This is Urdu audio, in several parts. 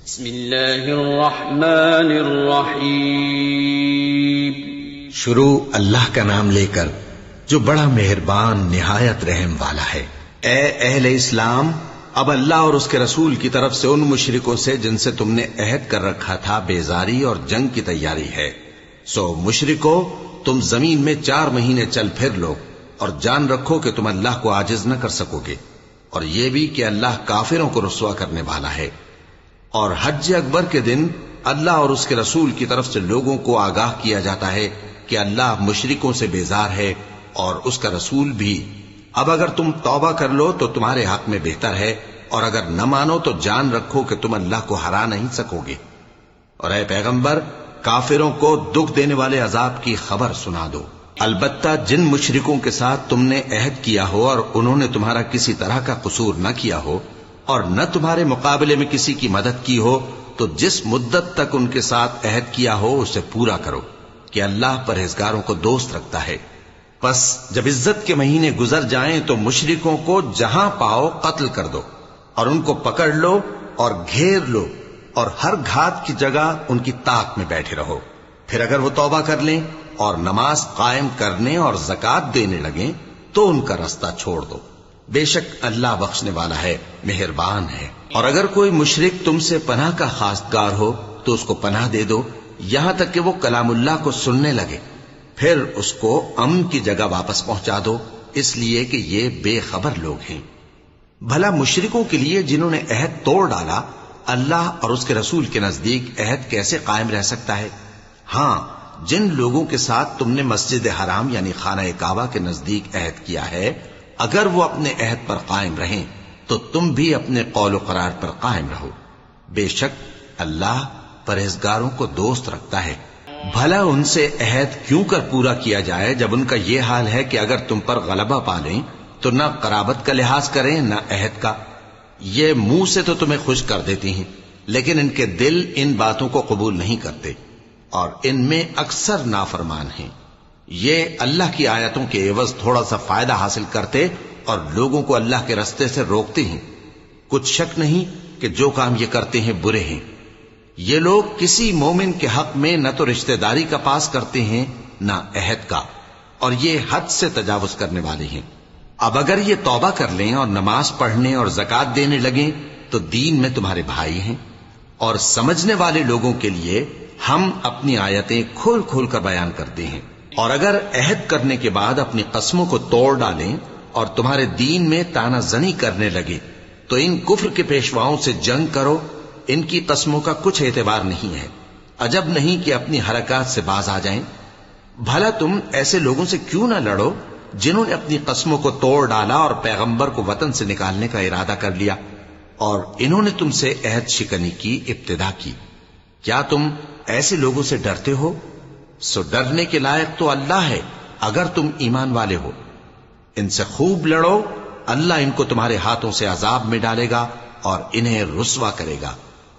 بسم اللہ الرحمن الرحیم۔ شروع اللہ کا نام لے کر جو بڑا مہربان نہایت رحم والا ہے۔ اے اہل اسلام، اب اللہ اور اس کے رسول کی طرف سے ان مشرکوں سے جن سے تم نے عہد کر رکھا تھا بیزاری اور جنگ کی تیاری ہے، سو مشرکو تم زمین میں 4 مہینے چل پھر لو اور جان رکھو کہ تم اللہ کو عاجز نہ کر سکو گے، اور یہ بھی کہ اللہ کافروں کو رسوا کرنے والا ہے۔ اور حج اکبر کے دن اللہ اور اس کے رسول کی طرف سے لوگوں کو آگاہ کیا جاتا ہے کہ اللہ مشرکوں سے بیزار ہے اور اس کا رسول بھی۔ اب اگر تم توبہ کر لو تو تمہارے حق میں بہتر ہے، اور اگر نہ مانو تو جان رکھو کہ تم اللہ کو ہرا نہیں سکو گے۔ اور اے پیغمبر، کافروں کو دکھ دینے والے عذاب کی خبر سنا دو۔ البتہ جن مشرکوں کے ساتھ تم نے عہد کیا ہو اور انہوں نے تمہارا کسی طرح کا قصور نہ کیا ہو اور نہ تمہارے مقابلے میں کسی کی مدد کی ہو، تو جس مدت تک ان کے ساتھ عہد کیا ہو اسے پورا کرو، کہ اللہ پرہیزگاروں کو دوست رکھتا ہے۔ پس جب عزت کے مہینے گزر جائیں تو مشرکوں کو جہاں پاؤ قتل کر دو، اور ان کو پکڑ لو اور گھیر لو، اور ہر گھات کی جگہ ان کی طاق میں بیٹھے رہو۔ پھر اگر وہ توبہ کر لیں اور نماز قائم کرنے اور زکوٰۃ دینے لگیں تو ان کا رستہ چھوڑ دو، بے شک اللہ بخشنے والا ہے، مہربان ہے۔ اور اگر کوئی مشرک تم سے پناہ کا خواستگار ہو تو اس کو پناہ دے دو، یہاں تک کہ وہ کلام اللہ کو سننے لگے، پھر اس کو امن کی جگہ واپس پہنچا دو، اس لیے کہ یہ بے خبر لوگ ہیں۔ بھلا مشرکوں کے لیے جنہوں نے عہد توڑ ڈالا، اللہ اور اس کے رسول کے نزدیک عہد کیسے قائم رہ سکتا ہے؟ ہاں، جن لوگوں کے ساتھ تم نے مسجد حرام یعنی خانہ کعبہ کے نزدیک عہد کیا ہے، اگر وہ اپنے عہد پر قائم رہیں تو تم بھی اپنے قول و قرار پر قائم رہو، بے شک اللہ پرہیزگاروں کو دوست رکھتا ہے۔ بھلا ان سے عہد کیوں کر پورا کیا جائے جب ان کا یہ حال ہے کہ اگر تم پر غلبہ پا لیں تو نہ قرابت کا لحاظ کریں نہ عہد کا۔ یہ منہ سے تو تمہیں خوش کر دیتی ہیں، لیکن ان کے دل ان باتوں کو قبول نہیں کرتے اور ان میں اکثر نافرمان ہیں۔ یہ اللہ کی آیتوں کے عوض تھوڑا سا فائدہ حاصل کرتے اور لوگوں کو اللہ کے رستے سے روکتے ہیں۔ کچھ شک نہیں کہ جو کام یہ کرتے ہیں برے ہیں۔ یہ لوگ کسی مومن کے حق میں نہ تو رشتہ داری کا پاس کرتے ہیں نہ عہد کا، اور یہ حد سے تجاوز کرنے والے ہیں۔ اب اگر یہ توبہ کر لیں اور نماز پڑھنے اور زکوٰۃ دینے لگیں تو دین میں تمہارے بھائی ہیں، اور سمجھنے والے لوگوں کے لیے ہم اپنی آیتیں کھول کھول کر بیان کرتے ہیں۔ اور اگر عہد کرنے کے بعد اپنی قسموں کو توڑ ڈالیں اور تمہارے دین میں تانا زنی کرنے لگے تو ان کفر کے پیشواؤں سے جنگ کرو، ان کی قسموں کا کچھ اعتبار نہیں ہے، عجب نہیں کہ اپنی حرکات سے باز آ جائیں۔ بھلا تم ایسے لوگوں سے کیوں نہ لڑو جنہوں نے اپنی قسموں کو توڑ ڈالا اور پیغمبر کو وطن سے نکالنے کا ارادہ کر لیا، اور انہوں نے تم سے عہد شکنی کی ابتدا کی۔ کیا تم ایسے لوگوں سے ڈرتے ہو؟ سو ڈرنے کے لائق تو اللہ ہے اگر تم ایمان والے ہو۔ ان سے خوب لڑو، اللہ ان کو تمہارے ہاتھوں سے عذاب میں ڈالے گا اور انہیں رسوا کرے گا،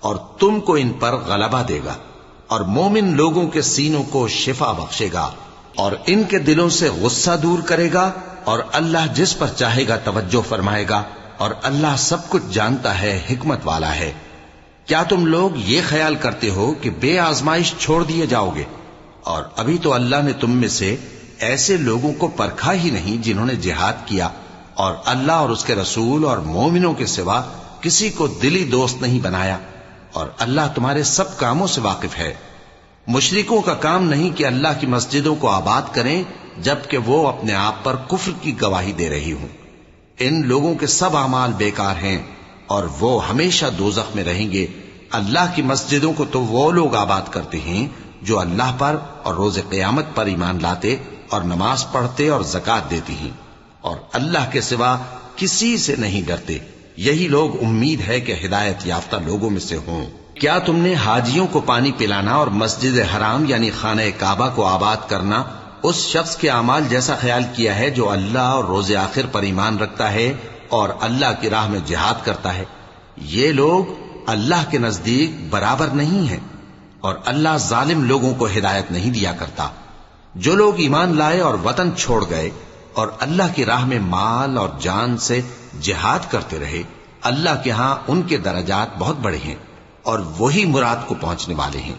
اور تم کو ان پر غلبہ دے گا، اور مومن لوگوں کے سینوں کو شفا بخشے گا اور ان کے دلوں سے غصہ دور کرے گا، اور اللہ جس پر چاہے گا توجہ فرمائے گا، اور اللہ سب کچھ جانتا ہے، حکمت والا ہے۔ کیا تم لوگ یہ خیال کرتے ہو کہ بے آزمائش چھوڑ دیے جاؤ گے؟ اور ابھی تو اللہ نے تم میں سے ایسے لوگوں کو پرکھا ہی نہیں جنہوں نے جہاد کیا، اور اللہ اور اس کے رسول اور مومنوں کے سوا کسی کو دلی دوست نہیں بنایا، اور اللہ تمہارے سب کاموں سے واقف ہے۔ مشرکوں کا کام نہیں کہ اللہ کی مسجدوں کو آباد کریں جبکہ وہ اپنے آپ پر کفر کی گواہی دے رہی ہوں۔ ان لوگوں کے سب اعمال بیکار ہیں اور وہ ہمیشہ دوزخ میں رہیں گے۔ اللہ کی مسجدوں کو تو وہ لوگ آباد کرتے ہیں جو اللہ پر اور روز قیامت پر ایمان لاتے اور نماز پڑھتے اور زکوٰۃ دیتی ہیں، اور اللہ کے سوا کسی سے نہیں ڈرتے۔ یہی لوگ امید ہے کہ ہدایت یافتہ لوگوں میں سے ہوں۔ کیا تم نے حاجیوں کو پانی پلانا اور مسجد حرام یعنی خانہ کعبہ کو آباد کرنا اس شخص کے اعمال جیسا خیال کیا ہے جو اللہ اور روز آخر پر ایمان رکھتا ہے اور اللہ کی راہ میں جہاد کرتا ہے؟ یہ لوگ اللہ کے نزدیک برابر نہیں ہیں، اور اللہ ظالم لوگوں کو ہدایت نہیں دیا کرتا۔ جو لوگ ایمان لائے اور وطن چھوڑ گئے اور اللہ کی راہ میں مال اور جان سے جہاد کرتے رہے، اللہ کے ہاں ان کے درجات بہت بڑے ہیں۔ اور وہی مراد کو پہنچنے والے ہیں۔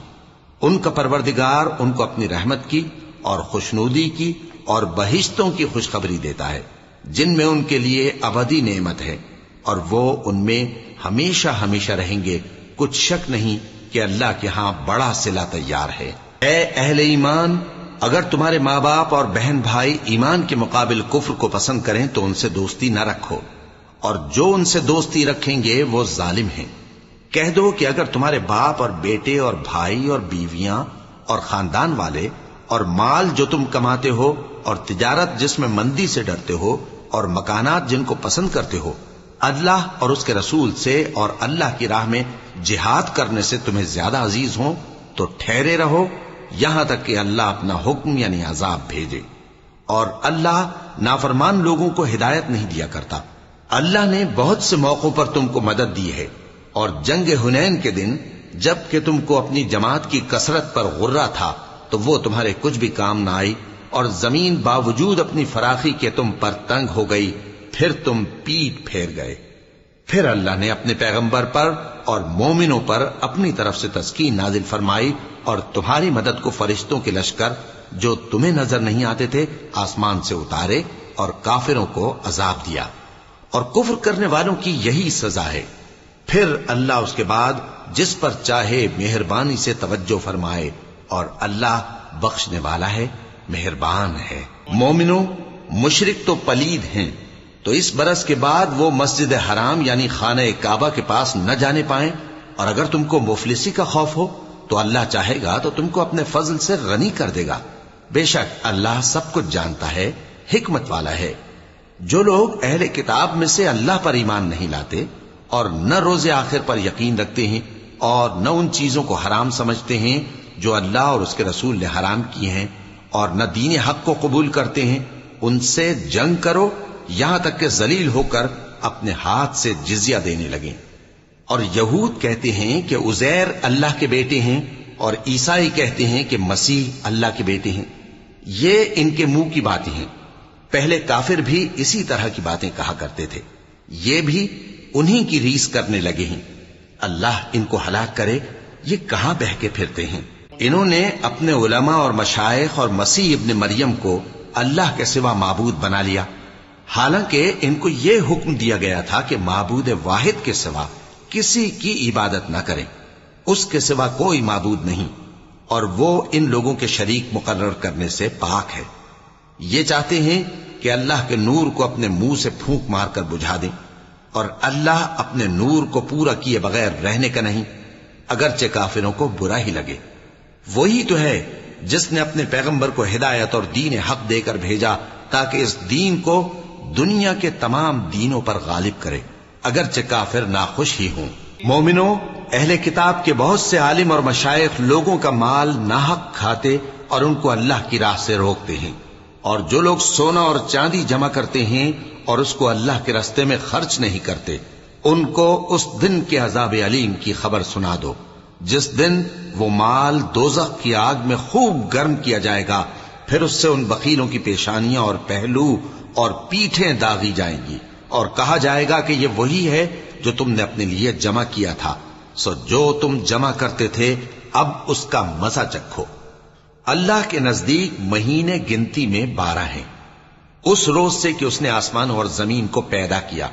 ان کا پروردگار ان کو اپنی رحمت کی اور خوشنودی کی اور بہشتوں کی خوشخبری دیتا ہے جن میں ان کے لیے ابدی نعمت ہے، اور وہ ان میں ہمیشہ ہمیشہ رہیں گے۔ کچھ شک نہیں کہ اللہ کے ہاں بڑا صلہ تیار ہے۔ اے اہل ایمان، اگر تمہارے ماں باپ اور بہن بھائی ایمان کے مقابل کفر کو پسند کریں تو ان سے دوستی نہ رکھو، اور جو ان سے دوستی رکھیں گے وہ ظالم ہیں۔ کہہ دو کہ اگر تمہارے باپ اور بیٹے اور بھائی اور بیویاں اور خاندان والے اور مال جو تم کماتے ہو اور تجارت جس میں مندی سے ڈرتے ہو اور مکانات جن کو پسند کرتے ہو اللہ اور اس کے رسول سے اور اللہ کی راہ میں جہاد کرنے سے تمہیں زیادہ عزیز ہوں تو ٹھہرے رہو یہاں تک کہ اللہ اپنا حکم یعنی عذاب بھیجے، اور اللہ نافرمان لوگوں کو ہدایت نہیں دیا کرتا۔ اللہ نے بہت سے موقعوں پر تم کو مدد دی ہے، اور جنگ حنین کے دن جب کہ تم کو اپنی جماعت کی کثرت پر غرہ تھا تو وہ تمہارے کچھ بھی کام نہ آئی، اور زمین باوجود اپنی فراخی کے تم پر تنگ ہو گئی، پھر تم پیٹ پھیر گئے۔ پھر اللہ نے اپنے پیغمبر پر اور مومنوں پر اپنی طرف سے تسکین نازل فرمائی، اور تمہاری مدد کو فرشتوں کے لشکر جو تمہیں نظر نہیں آتے تھے آسمان سے اتارے، اور کافروں کو عذاب دیا، اور کفر کرنے والوں کی یہی سزا ہے۔ پھر اللہ اس کے بعد جس پر چاہے مہربانی سے توجہ فرمائے، اور اللہ بخشنے والا ہے، مہربان ہے۔ مومنوں، مشرک تو پلید ہیں، تو اس برس کے بعد وہ مسجد حرام یعنی خانہ کعبہ کے پاس نہ جانے پائیں، اور اگر تم کو مفلسی کا خوف ہو تو اللہ چاہے گا تو تم کو اپنے فضل سے غنی کر دے گا۔ بے شک اللہ سب کچھ جانتا ہے، حکمت والا ہے۔ جو لوگ اہل کتاب میں سے اللہ پر ایمان نہیں لاتے اور نہ روز آخر پر یقین رکھتے ہیں اور نہ ان چیزوں کو حرام سمجھتے ہیں جو اللہ اور اس کے رسول نے حرام کیے ہیں، اور نہ دین حق کو قبول کرتے ہیں، ان سے جنگ کرو یہاں تک کہ ذلیل ہو کر اپنے ہاتھ سے جزیہ دینے لگیں۔ اور یہود کہتے ہیں کہ عزیر اللہ کے بیٹے ہیں، اور عیسائی کہتے ہیں کہ مسیح اللہ کے بیٹے ہیں۔ یہ ان کے منہ کی باتیں ہیں، پہلے کافر بھی اسی طرح کی باتیں کہا کرتے تھے، یہ بھی انہی کی ریس کرنے لگے ہیں۔ اللہ ان کو ہلاک کرے، یہ کہاں بہہ کے پھرتے ہیں۔ انہوں نے اپنے علماء اور مشائخ اور مسیح ابن مریم کو اللہ کے سوا معبود بنا لیا، حالانکہ ان کو یہ حکم دیا گیا تھا کہ معبود واحد کے سوا کسی کی عبادت نہ کریں، اس کے سوا کوئی معبود نہیں، اور وہ ان لوگوں کے شریک مقرر کرنے سے پاک ہے۔ یہ چاہتے ہیں کہ اللہ کے نور کو اپنے منہ سے پھونک مار کر بجھا دیں، اور اللہ اپنے نور کو پورا کیے بغیر رہنے کا نہیں، اگرچہ کافروں کو برا ہی لگے۔ وہی تو ہے جس نے اپنے پیغمبر کو ہدایت اور دین حق دے کر بھیجا تاکہ اس دین کو دنیا کے تمام دینوں پر غالب کرے، اگرچہ کافر ناخوش ہی ہوں۔ مومنوں، اہل کتاب کے بہت سے عالم اور مشائخ لوگوں کا مال ناحق کھاتے اور ان کو اللہ کی راہ سے روکتے ہیں، اور جو لوگ سونا اور چاندی جمع کرتے ہیں اور اس کو اللہ کے راستے میں خرچ نہیں کرتے، ان کو اس دن کے عذاب علیم کی خبر سنا دو، جس دن وہ مال دوزخ کی آگ میں خوب گرم کیا جائے گا، پھر اس سے ان بخیلوں کی پیشانیاں اور پہلو اور پیٹھیں داغی جائیں گی، اور کہا جائے گا کہ یہ وہی ہے جو تم نے اپنے لیے جمع کیا تھا، سو جو تم جمع کرتے تھے اب اس کا مزہ چکھو۔ اللہ کے نزدیک مہینے گنتی میں 12 ہیں، اس روز سے کہ اس نے آسمان اور زمین کو پیدا کیا۔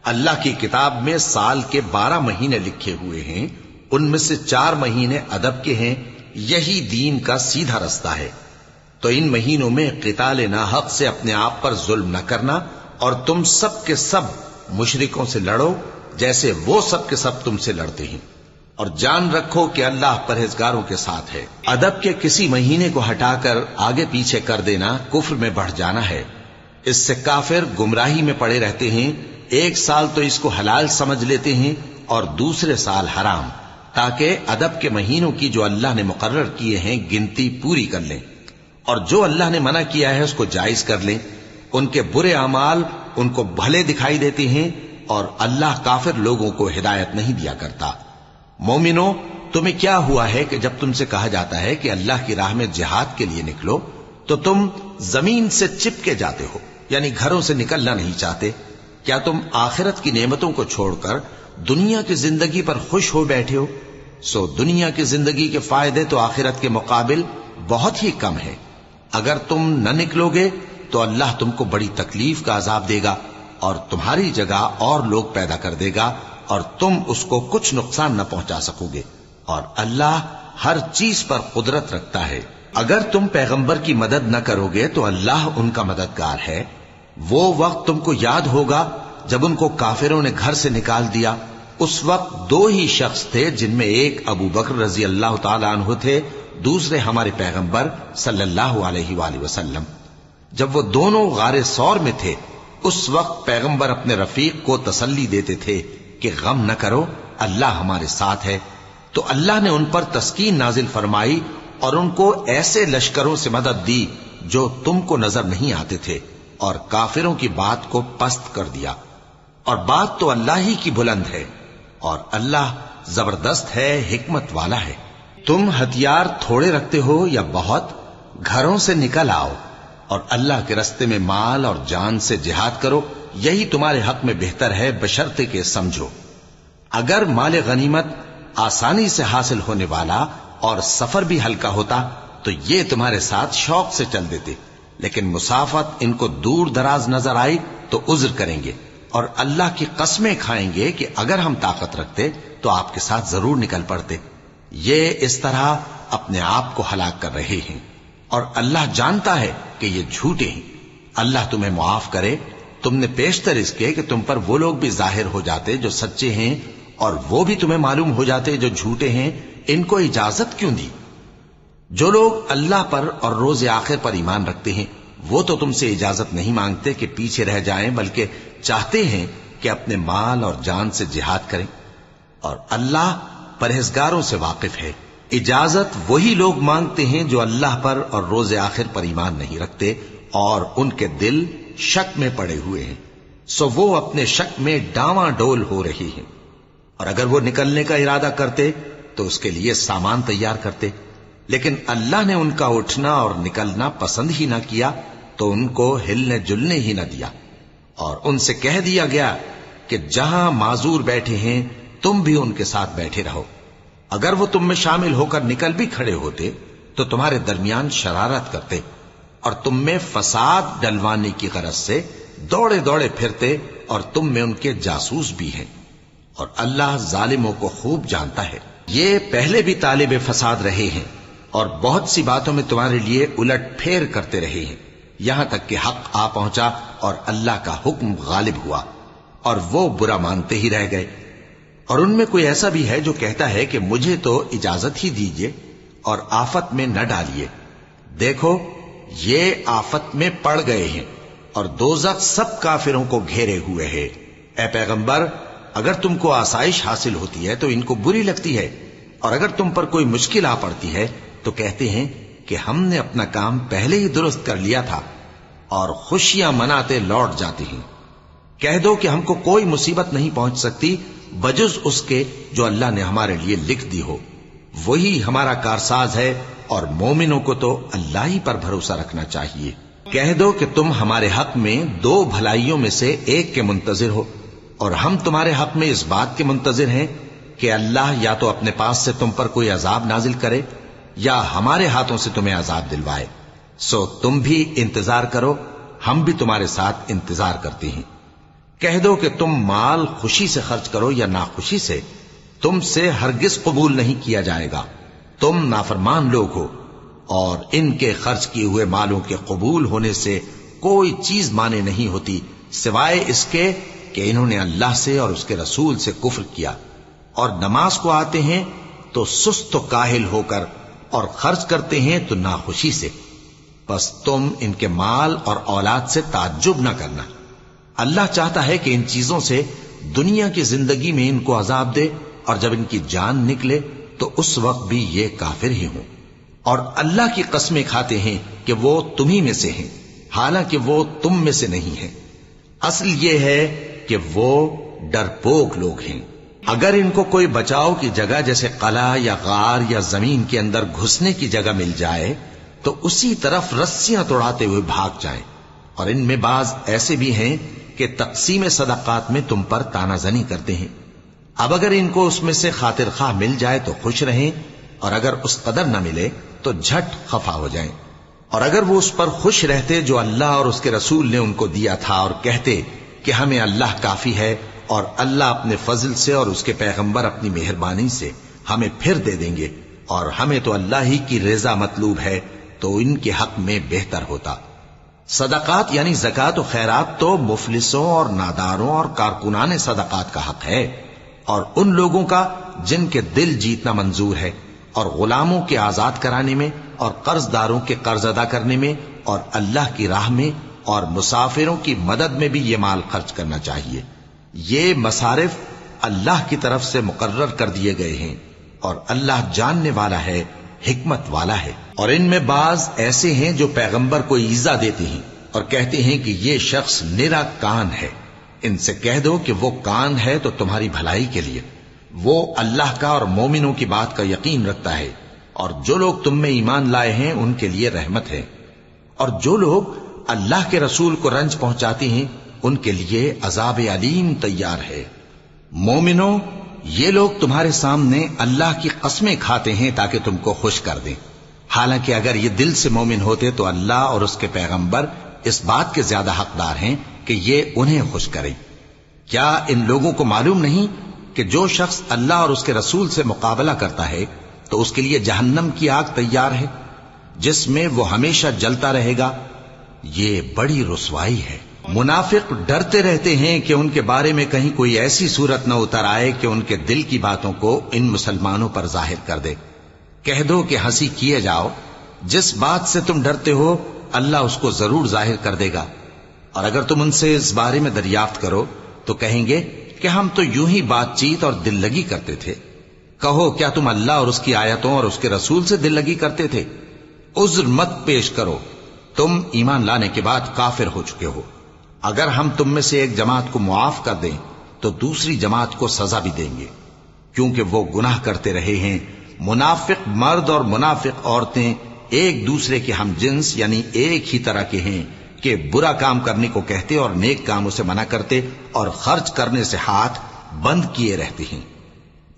اللہ کی کتاب میں سال کے 12 مہینے لکھے ہوئے ہیں، ان میں سے 4 مہینے ادب کے ہیں، یہی دین کا سیدھا رستہ ہے۔ تو ان مہینوں میں قتال ناحق سے اپنے آپ پر ظلم نہ کرنا، اور تم سب کے سب مشرکوں سے لڑو جیسے وہ سب کے سب تم سے لڑتے ہیں، اور جان رکھو کہ اللہ پرہیزگاروں کے ساتھ ہے۔ ادب کے کسی مہینے کو ہٹا کر آگے پیچھے کر دینا کفر میں بڑھ جانا ہے، اس سے کافر گمراہی میں پڑے رہتے ہیں۔ ایک سال تو اس کو حلال سمجھ لیتے ہیں اور دوسرے سال حرام، تاکہ ادب کے مہینوں کی جو اللہ نے مقرر کیے ہیں گنتی پوری کر لیں، اور جو اللہ نے منع کیا ہے اس کو جائز کر لیں۔ ان کے برے اعمال ان کو بھلے دکھائی دیتے ہیں، اور اللہ کافر لوگوں کو ہدایت نہیں دیا کرتا۔ مومنوں، تمہیں کیا ہوا ہے کہ جب تم سے کہا جاتا ہے کہ اللہ کی راہ میں جہاد کے لیے نکلو تو تم زمین سے چپکے جاتے ہو، یعنی گھروں سے نکلنا نہیں چاہتے؟ کیا تم آخرت کی نعمتوں کو چھوڑ کر دنیا کی زندگی پر خوش ہو بیٹھے ہو، سو دنیا کی زندگی کے فائدے تو آخرت کے مقابل بہت ہی کم ہے۔ اگر تم نہ نکلو گے تو اللہ تم کو بڑی تکلیف کا عذاب دے گا اور تمہاری جگہ اور لوگ پیدا کر دے گا اور تم اس کو کچھ نقصان نہ پہنچا سکو گے، اور اللہ ہر چیز پر قدرت رکھتا ہے۔ اگر تم پیغمبر کی مدد نہ کرو گے تو اللہ ان کا مددگار ہے۔ وہ وقت تم کو یاد ہوگا جب ان کو کافروں نے گھر سے نکال دیا۔ اس وقت دو ہی شخص تھے، جن میں ایک ابو بکر رضی اللہ تعالی عنہ تھے، دوسرے ہمارے پیغمبر صلی اللہ علیہ وآلہ وسلم۔ جب وہ دونوں غار ثور میں تھے، اس وقت پیغمبر اپنے رفیق کو تسلی دیتے تھے کہ غم نہ کرو، اللہ ہمارے ساتھ ہے۔ تو اللہ نے ان پر تسکین نازل فرمائی اور ان کو ایسے لشکروں سے مدد دی جو تم کو نظر نہیں آتے تھے، اور کافروں کی بات کو پست کر دیا۔ اور بات تو اللہ ہی کی بلند ہے، اور اللہ زبردست ہے، حکمت والا ہے۔ تم ہتھیار تھوڑے رکھتے ہو یا بہت، گھروں سے نکل آؤ اور اللہ کے رستے میں مال اور جان سے جہاد کرو، یہی تمہارے حق میں بہتر ہے، بشرطے کہ سمجھو۔ اگر مال غنیمت آسانی سے حاصل ہونے والا اور سفر بھی ہلکا ہوتا تو یہ تمہارے ساتھ شوق سے چل دیتے، لیکن مسافت ان کو دور دراز نظر آئی تو عذر کریں گے، اور اللہ کی قسمیں کھائیں گے کہ اگر ہم طاقت رکھتے تو آپ کے ساتھ ضرور نکل پڑتے۔ یہ اس طرح اپنے آپ کو ہلاک کر رہے ہیں، اور اللہ جانتا ہے کہ یہ جھوٹے ہیں۔ اللہ تمہیں معاف کرے، تم نے پیشتر اس کے کہ تم پر وہ لوگ بھی ظاہر ہو جاتے جو سچے ہیں، اور وہ بھی تمہیں معلوم ہو جاتے جو جھوٹے ہیں۔ ان کو اجازت کیوں دی؟ جو لوگ اللہ پر اور روز آخر پر ایمان رکھتے ہیں وہ تو تم سے اجازت نہیں مانگتے کہ پیچھے رہ جائیں، بلکہ چاہتے ہیں کہ اپنے مال اور جان سے جہاد کریں، اور اللہ پرہیزگاروں سے واقف ہے۔ اجازت وہی لوگ مانگتے ہیں جو اللہ پر اور روز آخر پر ایمان نہیں رکھتے اور ان کے دل شک میں پڑے ہوئے ہیں، سو وہ اپنے شک میں ڈاواں ڈول ہو رہی ہیں۔ اور اگر وہ نکلنے کا ارادہ کرتے تو اس کے لیے سامان تیار کرتے، لیکن اللہ نے ان کا اٹھنا اور نکلنا پسند ہی نہ کیا تو ان کو ہلنے جلنے ہی نہ دیا، اور ان سے کہہ دیا گیا کہ جہاں معذور بیٹھے ہیں تم بھی ان کے ساتھ بیٹھے رہو۔ اگر وہ تم میں شامل ہو کر نکل بھی کھڑے ہوتے تو تمہارے درمیان شرارت کرتے اور تم میں فساد ڈلوانے کی غرض سے دوڑے دوڑے پھرتے، اور تم میں ان کے جاسوس بھی ہیں، اور اللہ ظالموں کو خوب جانتا ہے۔ یہ پہلے بھی طالب فساد رہے ہیں اور بہت سی باتوں میں تمہارے لیے الٹ پھیر کرتے رہے ہیں، یہاں تک کہ حق آ پہنچا اور اللہ کا حکم غالب ہوا، اور وہ برا مانتے ہی رہ گئے۔ اور ان میں کوئی ایسا بھی ہے جو کہتا ہے کہ مجھے تو اجازت ہی دیجئے اور آفت میں نہ ڈالیے۔ دیکھو یہ آفت میں پڑ گئے ہیں اور دوزخ سب کافروں کو گھیرے ہوئے ہے۔ اے پیغمبر، اگر تم کو آسائش حاصل ہوتی ہے تو ان کو بری لگتی ہے، اور اگر تم پر کوئی مشکل آ پڑتی ہے تو کہتے ہیں کہ ہم نے اپنا کام پہلے ہی درست کر لیا تھا، اور خوشیاں مناتے لوٹ جاتی ہیں۔ کہہ دو کہ ہم کو کوئی مصیبت نہیں پہنچ سکتی بجز اس کے جو اللہ نے ہمارے لیے لکھ دی ہو، وہی ہمارا کارساز ہے، اور مومنوں کو تو اللہ ہی پر بھروسہ رکھنا چاہیے۔ کہہ دو کہ تم ہمارے حق میں دو بھلائیوں میں سے ایک کے منتظر ہو، اور ہم تمہارے حق میں اس بات کے منتظر ہیں کہ اللہ یا تو اپنے پاس سے تم پر کوئی عذاب نازل کرے یا ہمارے ہاتھوں سے تمہیں عذاب دلوائے، سو تم بھی انتظار کرو، ہم بھی تمہارے ساتھ انتظار کرتے ہیں۔ کہہ دو کہ تم مال خوشی سے خرچ کرو یا ناخوشی سے، تم سے ہرگز قبول نہیں کیا جائے گا، تم نافرمان لوگ ہو، اور ان کے خرچ کیے ہوئے مالوں کے قبول ہونے سے کوئی چیز مانے نہیں ہوتی سوائے اس کے کہ انہوں نے اللہ سے اور اس کے رسول سے کفر کیا، اور نماز کو آتے ہیں تو سست و کاہل ہو کر، اور خرچ کرتے ہیں تو ناخوشی سے۔ بس تم ان کے مال اور اولاد سے تعجب نہ کرنا، اللہ چاہتا ہے کہ ان چیزوں سے دنیا کی زندگی میں ان کو عذاب دے، اور جب ان کی جان نکلے تو اس وقت بھی یہ کافر ہی ہوں، اور اللہ کی قسمیں کھاتے ہیں کہ وہ تمہیں میں سے ہیں، حالانکہ وہ تم میں سے نہیں ہیں۔ اصل یہ ہے کہ وہ ڈرپوک لوگ ہیں۔ اگر ان کو کوئی بچاؤ کی جگہ جیسے قلعہ یا غار یا زمین کے اندر گھسنے کی جگہ مل جائے تو اسی طرف رسیاں توڑاتے ہوئے بھاگ جائیں، اور ان میں بعض ایسے بھی ہیں کہ تقسیم صدقات میں تم پر تانا زنی کرتے ہیں، اب اگر ان کو اس میں سے خاطر خواہ مل جائے تو خوش رہیں، اور اگر اس قدر نہ ملے تو جھٹ خفا ہو جائیں۔ اور اگر وہ اس پر خوش رہتے جو اللہ اور اس کے رسول نے ان کو دیا تھا، اور کہتے کہ ہمیں اللہ کافی ہے، اور اللہ اپنے فضل سے اور اس کے پیغمبر اپنی مہربانی سے ہمیں پھر دے دیں گے، اور ہمیں تو اللہ ہی کی رضا مطلوب ہے، تو ان کے حق میں بہتر ہوتا۔ صدقات یعنی زکوٰۃ و خیرات تو مفلسوں اور ناداروں اور کارکنان صدقات کا حق ہے، اور ان لوگوں کا جن کے دل جیتنا منظور ہے، اور غلاموں کے آزاد کرانے میں، اور قرض داروں کے قرض ادا کرنے میں، اور اللہ کی راہ میں، اور مسافروں کی مدد میں بھی یہ مال خرچ کرنا چاہیے۔ یہ مصارف اللہ کی طرف سے مقرر کر دیے گئے ہیں، اور اللہ جاننے والا ہے، حکمت والا ہے۔ اور ان میں بعض ایسے ہیں جو پیغمبر کو ایذا دیتے ہیں اور کہتے ہیں کہ یہ شخص نرا کان ہے۔ ان سے کہہ دو کہ وہ کان ہے تو تمہاری بھلائی کے لیے، وہ اللہ کا اور مومنوں کی بات کا یقین رکھتا ہے، اور جو لوگ تم میں ایمان لائے ہیں ان کے لیے رحمت ہے، اور جو لوگ اللہ کے رسول کو رنج پہنچاتے ہیں ان کے لیے عذاب علیم تیار ہے۔ مومنوں، یہ لوگ تمہارے سامنے اللہ کی قسمیں کھاتے ہیں تاکہ تم کو خوش کر دیں، حالانکہ اگر یہ دل سے مومن ہوتے تو اللہ اور اس کے پیغمبر اس بات کے زیادہ حقدار ہیں کہ یہ انہیں خوش کریں۔ کیا ان لوگوں کو معلوم نہیں کہ جو شخص اللہ اور اس کے رسول سے مقابلہ کرتا ہے تو اس کے لیے جہنم کی آگ تیار ہے، جس میں وہ ہمیشہ جلتا رہے گا؟ یہ بڑی رسوائی ہے۔ منافق ڈرتے رہتے ہیں کہ ان کے بارے میں کہیں کوئی ایسی صورت نہ اتر آئے کہ ان کے دل کی باتوں کو ان مسلمانوں پر ظاہر کر دے۔ کہہ دو کہ ہنسی کیے جاؤ، جس بات سے تم ڈرتے ہو اللہ اس کو ضرور ظاہر کر دے گا، اور اگر تم ان سے اس بارے میں دریافت کرو تو کہیں گے کہ ہم تو یوں ہی بات چیت اور دل لگی کرتے تھے۔ کہو کیا تم اللہ اور اس کی آیتوں اور اس کے رسول سے دل لگی کرتے تھے؟ عذر مت پیش کرو، تم ایمان لانے کے بعد کافر ہو چکے ہو۔ اگر ہم تم میں سے ایک جماعت کو معاف کر دیں تو دوسری جماعت کو سزا بھی دیں گے، کیونکہ وہ گناہ کرتے رہے ہیں۔ منافق مرد اور منافق عورتیں ایک دوسرے کے ہم جنس یعنی ایک ہی طرح کے ہیں کہ برا کام کرنے کو کہتے اور نیک کاموں سے منع کرتے اور خرچ کرنے سے ہاتھ بند کیے رہتے ہیں۔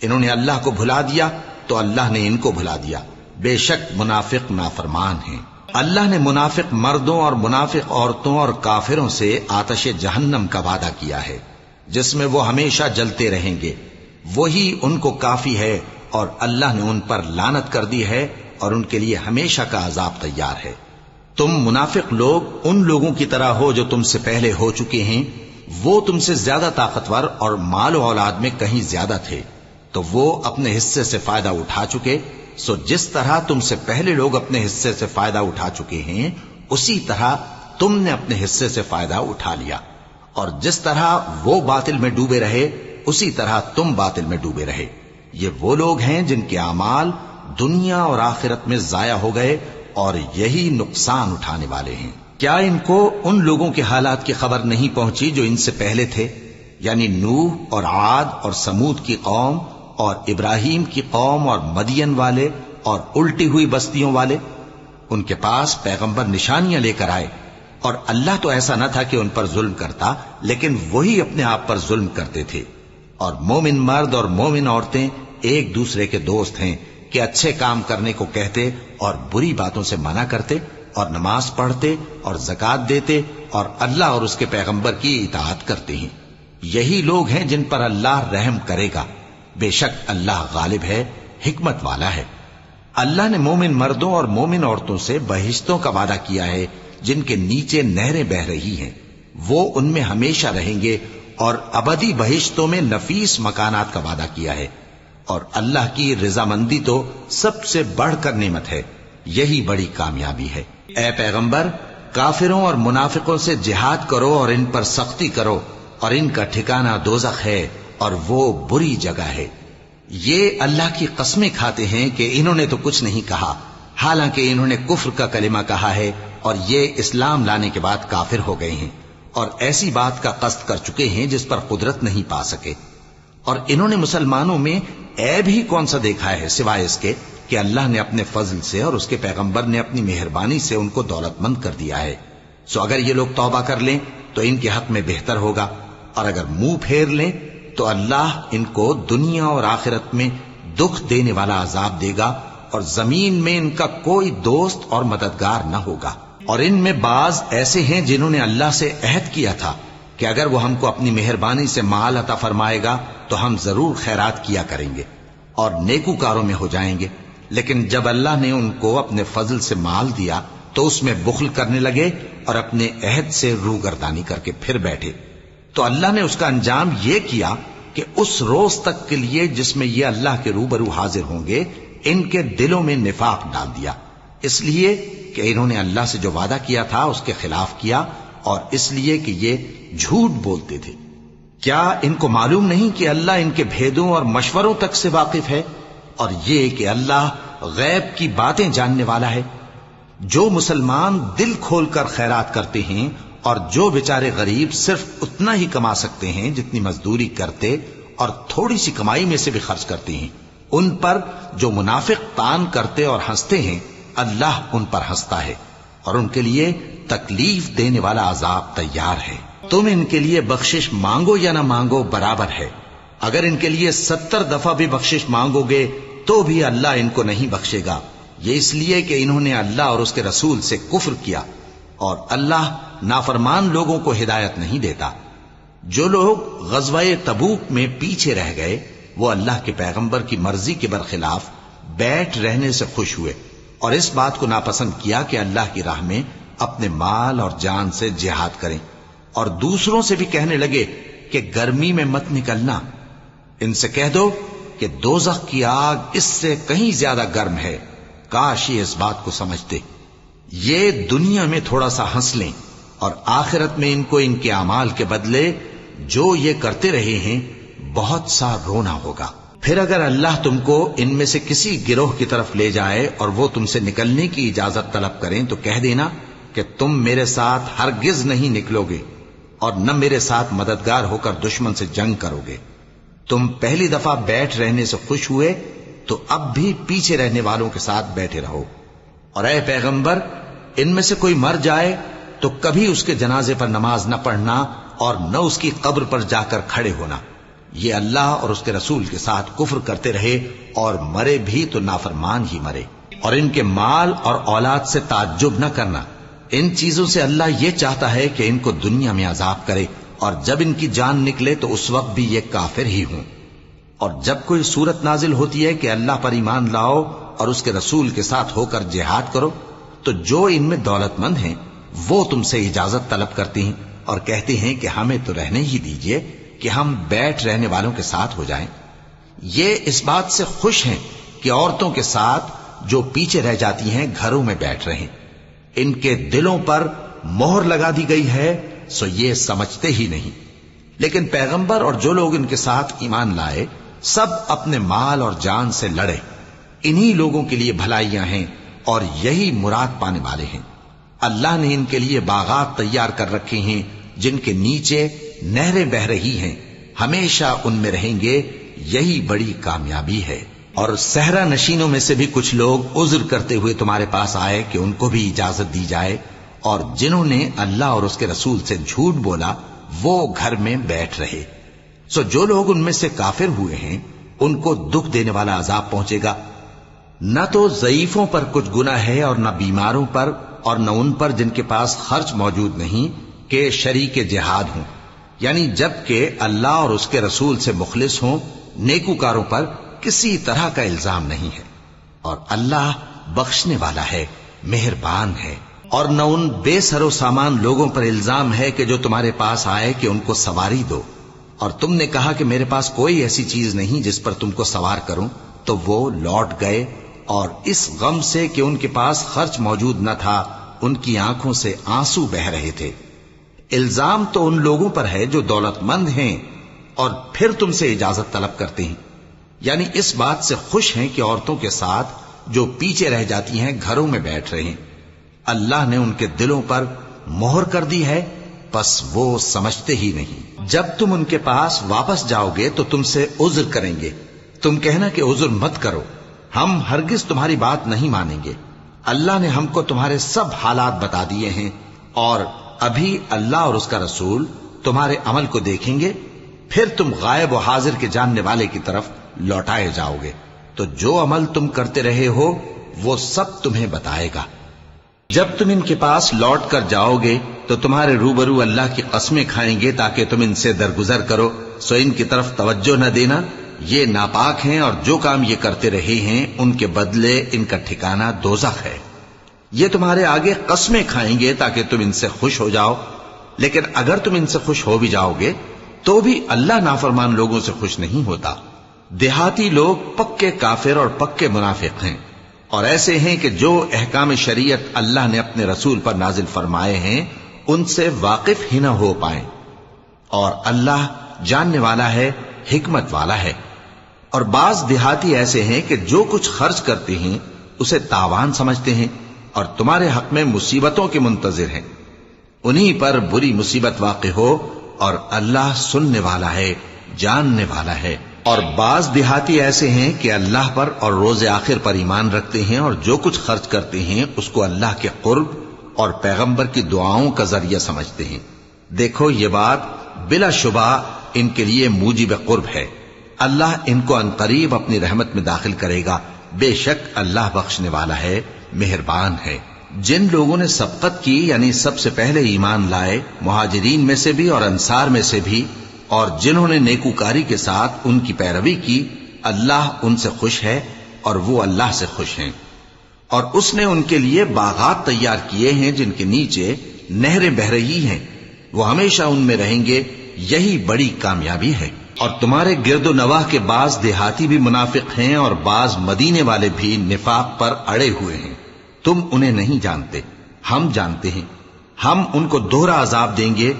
انہوں نے اللہ کو بھلا دیا تو اللہ نے ان کو بھلا دیا، بے شک منافق نافرمان ہیں۔ اللہ نے منافق مردوں اور منافق عورتوں اور کافروں سے آتش جہنم کا وعدہ کیا ہے جس میں وہ ہمیشہ جلتے رہیں گے، وہی ان کو کافی ہے، اور اللہ نے ان پر لعنت کر دی ہے اور ان کے لیے ہمیشہ کا عذاب تیار ہے۔ تم منافق لوگ ان لوگوں کی طرح ہو جو تم سے پہلے ہو چکے ہیں، وہ تم سے زیادہ طاقتور اور مال و اولاد میں کہیں زیادہ تھے، تو وہ اپنے حصے سے فائدہ اٹھا چکے، سو جس طرح تم سے پہلے لوگ اپنے حصے سے فائدہ اٹھا چکے ہیں اسی طرح تم نے اپنے حصے سے فائدہ اٹھا لیا، اور جس طرح وہ باطل میں ڈوبے رہے اسی طرح تم باطل میں ڈوبے رہے۔ یہ وہ لوگ ہیں جن کے اعمال دنیا اور آخرت میں ضائع ہو گئے اور یہی نقصان اٹھانے والے ہیں۔ کیا ان کو ان لوگوں کے حالات کی خبر نہیں پہنچی جو ان سے پہلے تھے، یعنی نوح اور عاد اور سمود کی قوم اور ابراہیم کی قوم اور مدین والے اور الٹی ہوئی بستیوں والے؟ ان کے پاس پیغمبر نشانیاں لے کر آئے، اور اللہ تو ایسا نہ تھا کہ ان پر ظلم کرتا، لیکن وہی اپنے آپ پر ظلم کرتے تھے۔ اور مومن مرد اور مومن عورتیں ایک دوسرے کے دوست ہیں کہ اچھے کام کرنے کو کہتے اور بری باتوں سے منع کرتے، اور نماز پڑھتے اور زکوٰۃ دیتے اور اللہ اور اس کے پیغمبر کی اطاعت کرتے ہیں۔ یہی لوگ ہیں جن پر اللہ رحم کرے گا، بے شک اللہ غالب ہے، حکمت والا ہے۔ اللہ نے مومن مردوں اور مومن عورتوں سے بہشتوں کا وعدہ کیا ہے جن کے نیچے نہریں بہ رہی ہیں، وہ ان میں ہمیشہ رہیں گے، اور ابدی بہشتوں میں نفیس مکانات کا وعدہ کیا ہے۔ اور اللہ کی رضامندی تو سب سے بڑھ کر نعمت ہے، یہی بڑی کامیابی ہے۔ اے پیغمبر، کافروں اور منافقوں سے جہاد کرو اور ان پر سختی کرو، اور ان کا ٹھکانہ دوزخ ہے اور وہ بری جگہ ہے۔ یہ اللہ کی قسمیں کھاتے ہیں کہ انہوں نے تو کچھ نہیں کہا، حالانکہ انہوں نے کفر کا کلمہ کہا ہے اور یہ اسلام لانے کے بعد کافر ہو گئے ہیں، اور ایسی بات کا قصد کر چکے ہیں جس پر قدرت نہیں پا سکے۔ اور انہوں نے مسلمانوں میں عیب ہی کون سا دیکھا ہے سوائے اس کے کہ اللہ نے اپنے فضل سے اور اس کے پیغمبر نے اپنی مہربانی سے ان کو دولت مند کر دیا ہے۔ سو اگر یہ لوگ توبہ کر لیں تو ان کے حق میں بہتر ہوگا، اور اگر منہ پھیر لیں تو اللہ ان کو دنیا اور آخرت میں دکھ دینے والا عذاب دے گا، اور زمین میں ان کا کوئی دوست اور مددگار نہ ہوگا۔ اور ان میں بعض ایسے ہیں جنہوں نے اللہ سے عہد کیا تھا کہ اگر وہ ہم کو اپنی مہربانی سے مال عطا فرمائے گا تو ہم ضرور خیرات کیا کریں گے اور نیکوکاروں میں ہو جائیں گے، لیکن جب اللہ نے ان کو اپنے فضل سے مال دیا تو اس میں بخل کرنے لگے اور اپنے عہد سے روگردانی کر کے پھر بیٹھے۔ تو اللہ نے اس کا انجام یہ کیا کہ اس روز تک کے لیے جس میں یہ اللہ کے روبرو حاضر ہوں گے، ان کے دلوں میں نفاق ڈال دیا، اس لیے کہ انہوں نے اللہ سے جو وعدہ کیا تھا اس کے خلاف کیا، اور اس لیے کہ یہ جھوٹ بولتے تھے۔ کیا ان کو معلوم نہیں کہ اللہ ان کے بھیدوں اور مشوروں تک سے واقف ہے، اور یہ کہ اللہ غیب کی باتیں جاننے والا ہے؟ جو مسلمان دل کھول کر خیرات کرتے ہیں اور جو بیچارے غریب صرف اتنا ہی کما سکتے ہیں جتنی مزدوری کرتے اور تھوڑی سی کمائی میں سے بھی خرچ کرتے ہیں، ان پر جو منافق تان کرتے اور ہنستے ہیں، اللہ ان پر ہنستا ہے اور ان کے لیے تکلیف دینے والا عذاب تیار ہے۔ تم ان کے لیے بخشش مانگو یا نہ مانگو برابر ہے، اگر ان کے لیے 70 دفعہ بھی بخشش مانگو گے تو بھی اللہ ان کو نہیں بخشے گا، یہ اس لیے کہ انہوں نے اللہ اور اس کے رسول سے کفر کیا، اور اللہ نافرمان لوگوں کو ہدایت نہیں دیتا۔ جو لوگ غزوہ تبوک میں پیچھے رہ گئے وہ اللہ کے پیغمبر کی مرضی کے برخلاف بیٹھ رہنے سے خوش ہوئے اور اس بات کو ناپسند کیا کہ اللہ کی راہ میں اپنے مال اور جان سے جہاد کریں، اور دوسروں سے بھی کہنے لگے کہ گرمی میں مت نکلنا، ان سے کہہ دو کہ دوزخ کی آگ اس سے کہیں زیادہ گرم ہے، کاش یہ اس بات کو سمجھتے۔ یہ دنیا میں تھوڑا سا ہنس لیں اور آخرت میں ان کو ان کے اعمال کے بدلے جو یہ کرتے رہے ہیں بہت سا رونا ہوگا۔ پھر اگر اللہ تم کو ان میں سے کسی گروہ کی طرف لے جائے اور وہ تم سے نکلنے کی اجازت طلب کریں تو کہہ دینا کہ تم میرے ساتھ ہرگز نہیں نکلو گے اور نہ میرے ساتھ مددگار ہو کر دشمن سے جنگ کرو گے۔ تم پہلی دفعہ بیٹھ رہنے سے خوش ہوئے تو اب بھی پیچھے رہنے والوں کے ساتھ بیٹھے رہو، اور اے پیغمبر ان میں سے کوئی مر جائے تو کبھی اس کے جنازے پر نماز نہ پڑھنا اور نہ اس کی قبر پر جا کر کھڑے ہونا۔ یہ اللہ اور اس کے رسول کے ساتھ کفر کرتے رہے اور مرے بھی تو نافرمان ہی مرے۔ اور ان کے مال اور اولاد سے تعجب نہ کرنا، ان چیزوں سے اللہ یہ چاہتا ہے کہ ان کو دنیا میں عذاب کرے، اور جب ان کی جان نکلے تو اس وقت بھی یہ کافر ہی ہوں۔ اور جب کوئی صورت نازل ہوتی ہے کہ اللہ پر ایمان لاؤ اور اس کے رسول کے ساتھ ہو کر جہاد کرو، تو جو ان میں دولت مند ہیں وہ تم سے اجازت طلب کرتے ہیں اور کہتے ہیں کہ ہمیں تو رہنے ہی دیجئے کہ ہم بیٹھ رہنے والوں کے ساتھ ہو جائیں۔ یہ اس بات سے خوش ہیں کہ عورتوں کے ساتھ جو پیچھے رہ جاتی ہیں گھروں میں بیٹھ رہیں، ان کے دلوں پر مہر لگا دی گئی ہے سو یہ سمجھتے ہی نہیں۔ لیکن پیغمبر اور جو لوگ ان کے ساتھ ایمان لائے سب اپنے مال اور جان سے لڑے، انہی لوگوں کے لیے بھلائیاں ہیں اور یہی مراد پانے والے ہیں۔ اللہ نے ان کے لیے باغات تیار کر رکھے ہیں جن کے نیچے نہریں بہ رہی ہیں، ہمیشہ ان میں رہیں گے، یہی بڑی کامیابی ہے۔ اور صحرا نشینوں میں سے بھی کچھ لوگ عذر کرتے ہوئے تمہارے پاس آئے کہ ان کو بھی اجازت دی جائے، اور جنہوں نے اللہ اور اس کے رسول سے جھوٹ بولا وہ گھر میں بیٹھ رہے۔ سو جو لوگ ان میں سے کافر ہوئے ہیں ان کو دکھ دینے والا عذاب پہنچے گا، نہ تو ضعیفوں پر کچھ گناہ ہے اور نہ بیماروں پر اور نہ ان پر جن کے پاس خرچ موجود نہیں کہ شریک جہاد ہوں، یعنی جب کہ اللہ اور اس کے رسول سے مخلص ہوں، نیکوکاروں پر کسی طرح کا الزام نہیں ہے، اور اللہ بخشنے والا ہے، مہربان ہے۔ اور نہ ان بے سر و سامان لوگوں پر الزام ہے کہ جو تمہارے پاس آئے کہ ان کو سواری دو، اور تم نے کہا کہ میرے پاس کوئی ایسی چیز نہیں جس پر تم کو سوار کروں، تو وہ لوٹ گئے، اور اس غم سے کہ ان کے پاس خرچ موجود نہ تھا ان کی آنکھوں سے آنسو بہ رہے تھے۔ الزام تو ان لوگوں پر ہے جو دولت مند ہیں اور پھر تم سے اجازت طلب کرتے ہیں، یعنی اس بات سے خوش ہیں کہ عورتوں کے ساتھ جو پیچھے رہ جاتی ہیں گھروں میں بیٹھ رہے ہیں۔ اللہ نے ان کے دلوں پر مہر کر دی ہے، پس وہ سمجھتے ہی نہیں۔ جب تم ان کے پاس واپس جاؤ گے تو تم سے عذر کریں گے، تم کہنا کہ عذر مت کرو، ہم ہرگز تمہاری بات نہیں مانیں گے۔ اللہ نے ہم کو تمہارے سب حالات بتا دیے ہیں، اور ابھی اللہ اور اس کا رسول تمہارے عمل کو دیکھیں گے، پھر تم غائب و حاضر کے جاننے والے کی طرف لوٹائے جاؤ گے، تو جو عمل تم کرتے رہے ہو وہ سب تمہیں بتائے گا۔ جب تم ان کے پاس لوٹ کر جاؤ گے تو تمہارے روبرو اللہ کی قسمیں کھائیں گے تاکہ تم ان سے درگزر کرو، سو ان کی طرف توجہ نہ دینا، یہ ناپاک ہیں اور جو کام یہ کرتے رہے ہیں ان کے بدلے ان کا ٹھکانہ دوزخ ہے۔ یہ تمہارے آگے قسمیں کھائیں گے تاکہ تم ان سے خوش ہو جاؤ، لیکن اگر تم ان سے خوش ہو بھی جاؤ گے تو بھی اللہ نافرمان لوگوں سے خوش نہیں ہوتا۔ دیہاتی لوگ پکے کافر اور پکے منافق ہیں، اور ایسے ہیں کہ جو احکام شریعت اللہ نے اپنے رسول پر نازل فرمائے ہیں ان سے واقف ہی نہ ہو پائیں، اور اللہ جاننے والا ہے، حکمت والا ہے۔ اور بعض دیہاتی ایسے ہیں کہ جو کچھ خرچ کرتے ہیں اسے تاوان سمجھتے ہیں اور تمہارے حق میں مصیبتوں کے منتظر ہیں، انہی پر بری مصیبت واقع ہو، اور اللہ سننے والا ہے، جاننے والا ہے۔ اور بعض دیہاتی ایسے ہیں کہ اللہ پر اور روز آخر پر ایمان رکھتے ہیں اور جو کچھ خرچ کرتے ہیں اس کو اللہ کے قرب اور پیغمبر کی دعاؤں کا ذریعہ سمجھتے ہیں۔ دیکھو یہ بات بلا شبہ ان کے لیے موجب قرب ہے، اللہ ان کو عنقریب اپنی رحمت میں داخل کرے گا، بے شک اللہ بخشنے والا ہے، مہربان ہے۔ جن لوگوں نے سبقت کی یعنی سب سے پہلے ایمان لائے، مہاجرین میں سے بھی اور انصار میں سے بھی، اور جنہوں نے نیکوکاری کے ساتھ ان کی پیروی کی، اللہ ان سے خوش ہے اور وہ اللہ سے خوش ہیں۔ اور اس نے ان کے لیے باغات تیار کیے ہیں جن کے نیچے نہریں بہ رہی ہیں، وہ ہمیشہ ان میں رہیں گے، یہی بڑی کامیابی ہے۔ اور تمہارے گرد و نواح کے بعض دیہاتی بھی منافق ہیں اور بعض مدینے والے بھی نفاق پر اڑے ہوئے ہیں، تم انہیں نہیں جانتے، ہم جانتے ہیں۔ ہم ان کو دوہرا عذاب دیں گے،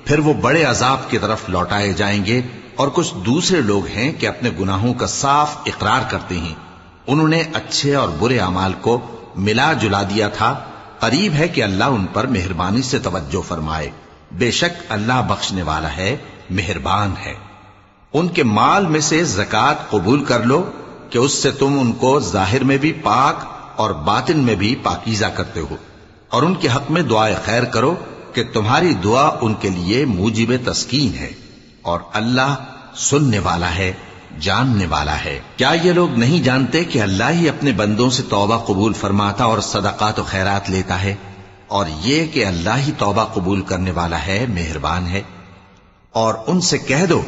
پھر وہ بڑے عذاب کی طرف لوٹائے جائیں گے۔ اور کچھ دوسرے لوگ ہیں کہ اپنے گناہوں کا صاف اقرار کرتے ہیں، انہوں نے اچھے اور برے اعمال کو ملا جلا دیا تھا، قریب ہے کہ اللہ ان پر مہربانی سے توجہ فرمائے، بے شک اللہ بخشنے والا ہے، مہربان ہے۔ ان کے مال میں سے زکوٰۃ قبول کر لو کہ اس سے تم ان کو ظاہر میں بھی پاک اور باطن میں بھی پاکیزہ کرتے ہو، اور ان کے حق میں دعائے خیر کرو کہ تمہاری دعا ان کے لیے موجب تسکین ہے، اور اللہ سننے والا ہے، جاننے والا ہے۔ کیا یہ لوگ نہیں جانتے کہ اللہ ہی اپنے بندوں سے توبہ قبول فرماتا اور صدقات و خیرات لیتا ہے، اور یہ کہ اللہ ہی توبہ قبول کرنے والا ہے، مہربان ہے۔ اور ان سے کہہ دو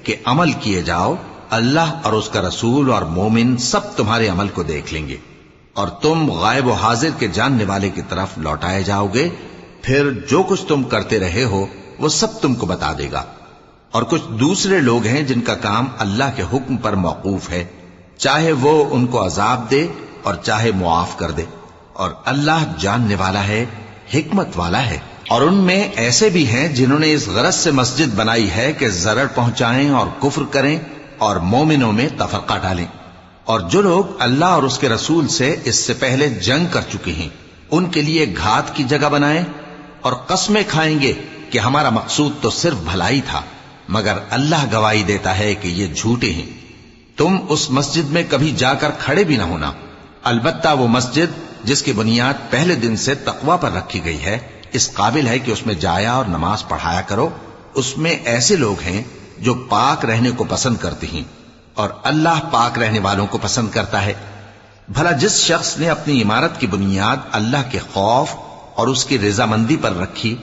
کہ عمل کیے جاؤ، اللہ اور اس کا رسول اور مومن سب تمہارے عمل کو دیکھ لیں گے، اور تم غائب و حاضر کے جاننے والے کی طرف لوٹائے جاؤ گے، پھر جو کچھ تم کرتے رہے ہو وہ سب تم کو بتا دے گا۔ اور کچھ دوسرے لوگ ہیں جن کا کام اللہ کے حکم پر موقوف ہے، چاہے وہ ان کو عذاب دے اور چاہے معاف کر دے، اور اللہ جاننے والا ہے، حکمت والا ہے۔ اور ان میں ایسے بھی ہیں جنہوں نے اس غرض سے مسجد بنائی ہے کہ ضرر پہنچائیں اور کفر کریں اور مومنوں میں تفرقہ ڈالیں، اور جو لوگ اللہ اور اس کے رسول سے اس سے پہلے جنگ کر چکے ہیں ان کے لیے گھات کی جگہ بنائیں، اور قسمیں کھائیں گے کہ ہمارا مقصود تو صرف بھلائی تھا، مگر اللہ گواہی دیتا ہے کہ یہ جھوٹے ہیں۔ تم اس مسجد میں کبھی جا کر کھڑے بھی نہ ہونا، البتہ وہ مسجد جس کی بنیاد پہلے دن سے تقوی پر رکھی گئی ہے اس قابل ہے کہ اس میں جایا اور نماز پڑھایا کرو۔ اس میں ایسے لوگ ہیں جو پاک رہنے کو پسند کرتے ہیں، اور اللہ پاک رہنے والوں کو پسند کرتا ہے۔ بھلا جس شخص نے اپنی عمارت کی بنیاد اللہ کے خوف اور اس کی رضامندی پر رکھی،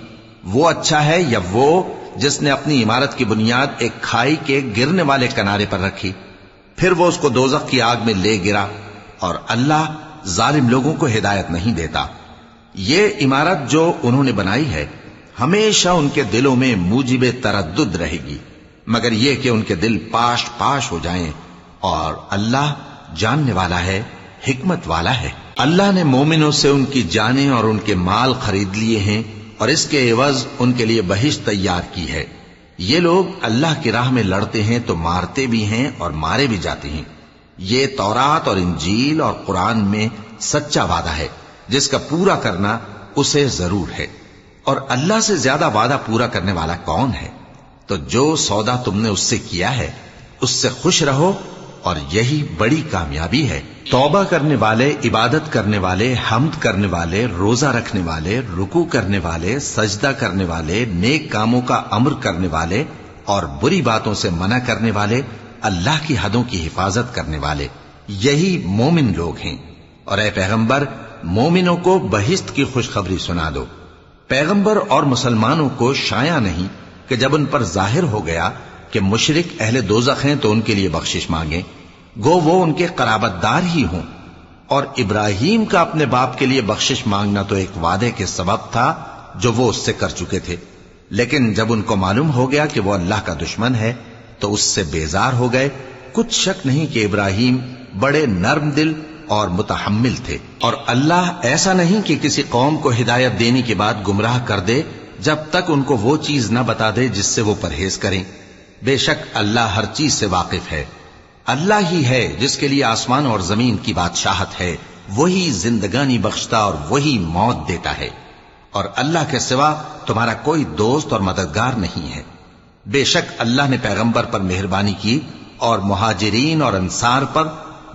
وہ اچھا ہے یا وہ جس نے اپنی عمارت کی بنیاد ایک کھائی کے گرنے والے کنارے پر رکھی، پھر وہ اس کو دوزخ کی آگ میں لے گرا، اور اللہ ظالم لوگوں کو ہدایت نہیں دیتا۔ یہ عمارت جو انہوں نے بنائی ہے ہمیشہ ان کے دلوں میں موجب تردد رہے گی، مگر یہ کہ ان کے دل پاش پاش ہو جائیں، اور اللہ جاننے والا ہے، حکمت والا ہے۔ اللہ نے مومنوں سے ان کی جانیں اور ان کے مال خرید لیے ہیں، اور اس کے عوض ان کے لیے بہشت تیار کی ہے۔ یہ لوگ اللہ کی راہ میں لڑتے ہیں تو مارتے بھی ہیں اور مارے بھی جاتے ہیں۔ یہ تورات اور انجیل اور قرآن میں سچا وعدہ ہے جس کا پورا کرنا اسے ضرور ہے، اور اللہ سے زیادہ وعدہ پورا کرنے والا کون ہے؟ تو جو سودا تم نے اس سے کیا ہے اس سے خوش رہو، اور یہی بڑی کامیابی ہے۔ توبہ کرنے والے، عبادت کرنے والے، حمد کرنے والے، روزہ رکھنے والے، رکوع کرنے والے، سجدہ کرنے والے، نیک کاموں کا امر کرنے والے، اور بری باتوں سے منع کرنے والے، اللہ کی حدوں کی حفاظت کرنے والے، یہی مومن لوگ ہیں۔ اور اے پیغمبر، مومنوں کو بہشت کی خوشخبری سنا دو۔ پیغمبر اور مسلمانوں کو شایع نہیں کہ جب ان پر ظاہر ہو گیا کہ مشرک اہل دوزخ ہیں تو ان کے لیے بخشش مانگیں، گو وہ ان کے قرابت دار ہی ہوں۔ اور ابراہیم کا اپنے باپ کے لیے بخشش مانگنا تو ایک وعدے کے سبب تھا جو وہ اس سے کر چکے تھے، لیکن جب ان کو معلوم ہو گیا کہ وہ اللہ کا دشمن ہے تو اس سے بیزار ہو گئے۔ کچھ شک نہیں کہ ابراہیم بڑے نرم دل اور متحمل تھے، اور اللہ ایسا نہیں کہ کسی قوم کو ہدایت دینے کے بعد گمراہ کر دے جب تک ان کو وہ چیز نہ بتا دے جس سے وہ پرہیز کریں۔ بے شک اللہ ہر چیز سے واقف ہے۔ اللہ ہی ہے جس کے لیے آسمان اور زمین کی بادشاہت ہے، وہی زندگانی بخشتا اور وہی موت دیتا ہے، اور اللہ کے سوا تمہارا کوئی دوست اور مددگار نہیں ہے۔ بے شک اللہ نے پیغمبر پر مہربانی کی اور مہاجرین اور انصار پر،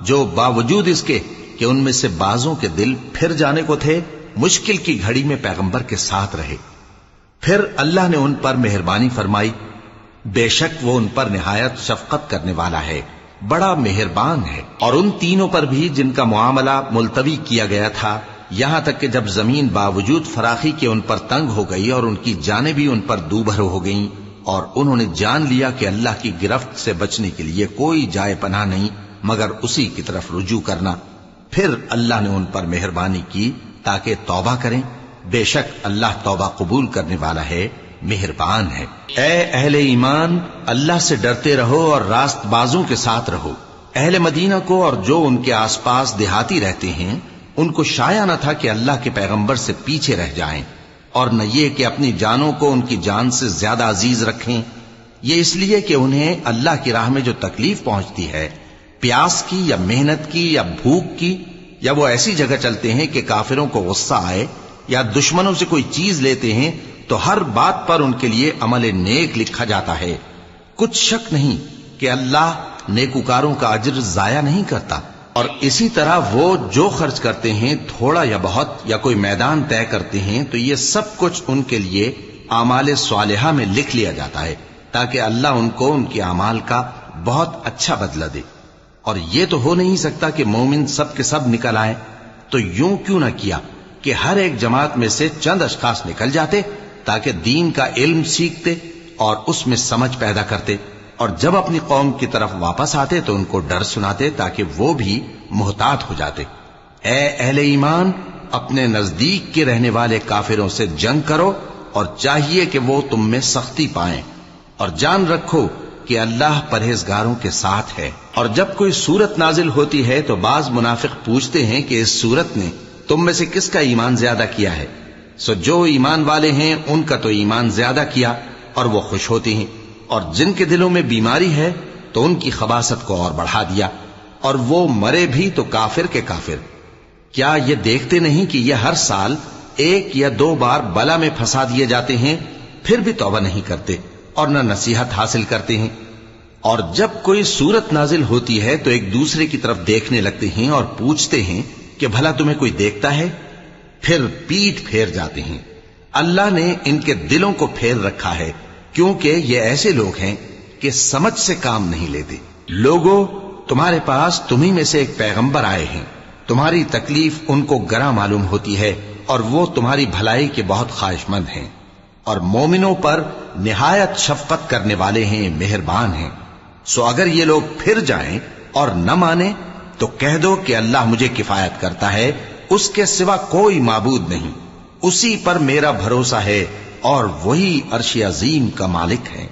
جو باوجود اس کے کہ ان میں سے بعضوں کے دل پھر جانے کو تھے، مشکل کی گھڑی میں پیغمبر کے ساتھ رہے۔ پھر اللہ نے ان پر مہربانی فرمائی، بے شک وہ ان پر نہایت شفقت کرنے والا ہے، بڑا مہربان ہے۔ اور ان تینوں پر بھی جن کا معاملہ ملتوی کیا گیا تھا، یہاں تک کہ جب زمین باوجود فراخی کے ان پر تنگ ہو گئی اور ان کی جانیں بھی ان پر دوبھر ہو گئیں، اور انہوں نے جان لیا کہ اللہ کی گرفت سے بچنے کے لیے کوئی جائے پناہ نہیں مگر اسی کی طرف رجوع کرنا، پھر اللہ نے ان پر مہربانی کی تاکہ توبہ کریں۔ بے شک اللہ توبہ قبول کرنے والا ہے، مہربان ہے۔ اے اہل ایمان، اللہ سے ڈرتے رہو اور راست بازوں کے ساتھ رہو۔ اہل مدینہ کو اور جو ان کے آس پاس دیہاتی رہتے ہیں، ان کو شایع نہ تھا کہ اللہ کے پیغمبر سے پیچھے رہ جائیں، اور نہ یہ کہ اپنی جانوں کو ان کی جان سے زیادہ عزیز رکھیں۔ یہ اس لیے کہ انہیں اللہ کی راہ میں جو تکلیف پہنچتی ہے، پیاس کی یا محنت کی یا بھوک کی، یا وہ ایسی جگہ چلتے ہیں کہ کافروں کو غصہ آئے یا دشمنوں سے کوئی چیز لیتے ہیں، تو ہر بات پر ان کے لیے عمل نیک لکھا جاتا ہے۔ کچھ شک نہیں کہ اللہ نیکوکاروں کا اجر ضائع نہیں کرتا۔ اور اسی طرح وہ جو خرچ کرتے ہیں، تھوڑا یا بہت، یا کوئی میدان طے کرتے ہیں، تو یہ سب کچھ ان کے لیے اعمال صالحہ میں لکھ لیا جاتا ہے، تاکہ اللہ ان کو ان کے اعمال کا بہت اچھا بدلہ دے۔ اور یہ تو ہو نہیں سکتا کہ مومن سب کے سب نکل آئیں، تو یوں کیوں نہ کیا کہ ہر ایک جماعت میں سے چند اشخاص نکل جاتے تاکہ دین کا علم سیکھتے اور اس میں سمجھ پیدا کرتے، اور جب اپنی قوم کی طرف واپس آتے تو ان کو ڈر سناتے تاکہ وہ بھی محتاط ہو جاتے۔ اے اہل ایمان، اپنے نزدیک کے رہنے والے کافروں سے جنگ کرو، اور چاہیے کہ وہ تم میں سختی پائیں، اور جان رکھو کہ اللہ پرہیزگاروں کے ساتھ ہے۔ اور جب کوئی سورت نازل ہوتی ہے تو بعض منافق پوچھتے ہیں کہ اس سورت نے تم میں سے کس کا ایمان زیادہ کیا ہے؟ سو جو ایمان والے ہیں ان کا تو ایمان زیادہ کیا، اور وہ خوش ہوتے ہیں، اور جن کے دلوں میں بیماری ہے تو ان کی خباثت کو اور بڑھا دیا، اور وہ مرے بھی تو کافر کے کافر۔ کیا یہ دیکھتے نہیں کہ یہ ہر سال 1 یا 2 بار بلا میں پھنسا دیے جاتے ہیں، پھر بھی توبہ نہیں کرتے اور نہ نصیحت حاصل کرتے ہیں؟ اور جب کوئی سورت نازل ہوتی ہے تو ایک دوسرے کی طرف دیکھنے لگتے ہیں اور پوچھتے ہیں کہ بھلا تمہیں کوئی دیکھتا ہے؟ پھر پیٹ پھیر جاتے ہیں۔ اللہ نے ان کے دلوں کو پھیر رکھا ہے، کیونکہ یہ ایسے لوگ ہیں کہ سمجھ سے کام نہیں لیتے۔ لوگوں، تمہارے پاس تمہیں میں سے ایک پیغمبر آئے ہیں، تمہاری تکلیف ان کو گراں معلوم ہوتی ہے، اور وہ تمہاری بھلائی کے بہت خواہش مند ہیں، اور مومنوں پر نہایت شفقت کرنے والے ہیں، مہربان ہیں۔ سو اگر یہ لوگ پھر جائیں اور نہ مانیں تو کہہ دو کہ اللہ مجھے کفایت کرتا ہے، اس کے سوا کوئی معبود نہیں، اسی پر میرا بھروسہ ہے، اور وہی عرش عظیم کا مالک ہے۔